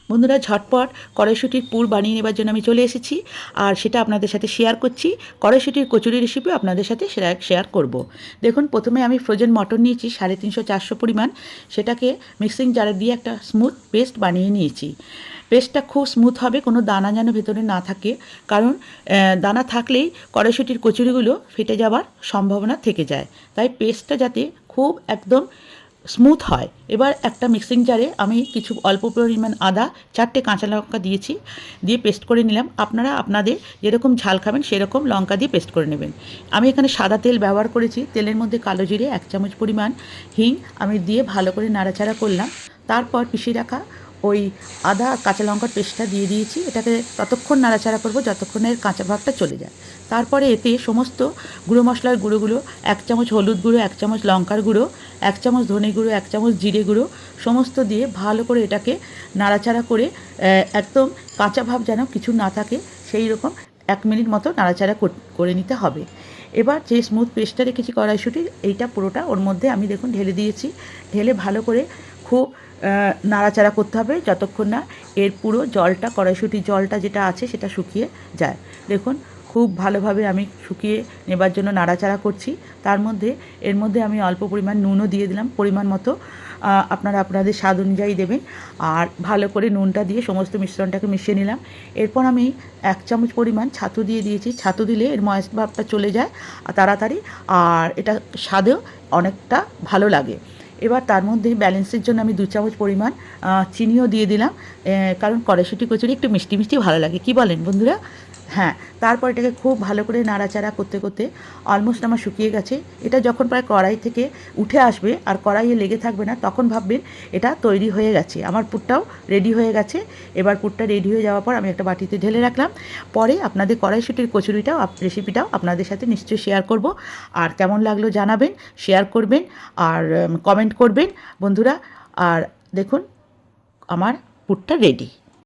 বন্ধুরা, ঝটপট কড়াইশুঁটির পুর বানিয়ে নেবার জন্য আমি চলে এসেছি, আর সেটা আপনাদের সাথে শেয়ার করছি। কড়াইশুঁটির কচুরি রেসিপিও আপনাদের সাথে শেয়ার করব। দেখুন, প্রথমে আমি ফ্রোজেন মটন নিয়েছি 350-400 পরিমাণ। সেটাকে মিক্সিং জারে দিয়ে একটা স্মুথ পেস্ট বানিয়ে নিয়েছি। পেস্টটা খুব স্মুথ হবে, কোনো দানা যেন ভেতরে না থাকে, কারণ দানা থাকলেই কড়াইশুঁটির কচুরিগুলো ফেটে যাওয়ার সম্ভাবনা থেকে যায়। তাই পেস্টটা যাতে খুব একদম স্মুথ হয়। এবার একটা মিক্সিং জারে আমি কিছু অল্প পরিমাণ আদা, 4টে কাঁচা লঙ্কা দিয়েছি, দিয়ে পেস্ট করে নিলাম। আপনারা আপনাদের যেরকম ঝাল খাবেন সেরকম লঙ্কা দিয়ে পেস্ট করে নেবেন। আমি এখানে সাদা তেল ব্যবহার করেছি। তেলের মধ্যে কালো জিরে, 1 চামচ পরিমাণ হিং আমি দিয়ে ভালো করে নাড়াচাড়া করলাম। তারপর পিষে রাখা ওই আদা কাঁচা লঙ্কার পেস্টটা দিয়ে দিয়েছি। এটাকে ততক্ষণ নাড়াচাড়া করব যতক্ষণে এর কাঁচা ভাবটা চলে যায়। তারপরে এতে সমস্ত গুঁড়ো মশলার গুঁড়োগুলো, 1 চামচ হলুদ গুঁড়ো, 1 চামচ লঙ্কার গুঁড়ো, 1 চামচ ধনে গুঁড়ো, 1 চামচ জিরে গুঁড়ো সমস্ত দিয়ে ভালো করে এটাকে নাড়াচাড়া করে একদম কাঁচা ভাব যেন কিছু না থাকে সেই রকম 1 মিনিট মতো নাড়াচাড়া করে নিতে হবে। এবার যে স্মুথ পেস্টটা রেখেছি কড়াইশুঁটির, এইটা পুরোটা ওর মধ্যে আমি দেখুন ঢেলে দিয়েছি। ঢেলে ভালো করে খুব নাড়াচাড়া করতে হবে যতক্ষণ না এর পুরো জলটা, কড়াইশুঁটির জলটা যেটা আছে সেটা শুকিয়ে যায়। দেখুন, খুব ভালোভাবে আমি শুকিয়ে নেবার জন্য নাড়াচাড়া করছি। তার মধ্যে এর মধ্যে আমি অল্প পরিমাণ নুনও দিয়ে দিলাম, পরিমাণ মতো। আপনারা আপনাদের স্বাদ অনুযায়ী দেবেন। আর ভালো করে নুনটা দিয়ে সমস্ত মিশ্রণটাকে মিশিয়ে নিলাম। এরপর আমি 1 চামচ পরিমাণ ছাতু দিয়ে দিয়েছি। ছাতু দিলে এর ময়েস্ট ভাবটা চলে যায় তাড়াতাড়ি, আর এটা স্বাদেও অনেকটা ভালো লাগে। এবার তার মধ্যে ব্যালেন্সের জন্য আমি 2 চামচ পরিমাণ চিনিও দিয়ে দিলাম, কারণ কড়াইশুঁটি কচুরি একটু মিষ্টি মিষ্টি ভালো লাগে। কি বলেন বন্ধুরা? হ্যাঁ, তারপর এটাকে খুব ভালো করে নাড়াচাড়া করতে করতে অলমোস্ট আমার শুকিয়ে গেছে। এটা যখন প্রায় কড়াই থেকে উঠে আসবে আর কড়াইয়ে লেগে থাকবে না, তখন ভাববেন এটা তৈরি হয়ে গেছে। আমার পুরটাও রেডি হয়ে গেছে। এবার পুরটা রেডি হয়ে যাওয়ার পর আমি একটা বাটিতে ঢেলে রাখলাম। পরে আপনাদের কড়াইশুঁটির কচুরিটাও রেসিপিটাও আপনাদের সাথে নিশ্চয়ই শেয়ার করব। আর কেমন লাগলো জানাবেন, শেয়ার করবেন আর কমেন্ট করবেন বন্ধুরা। আর দেখুন, আমার পুরটা রেডি।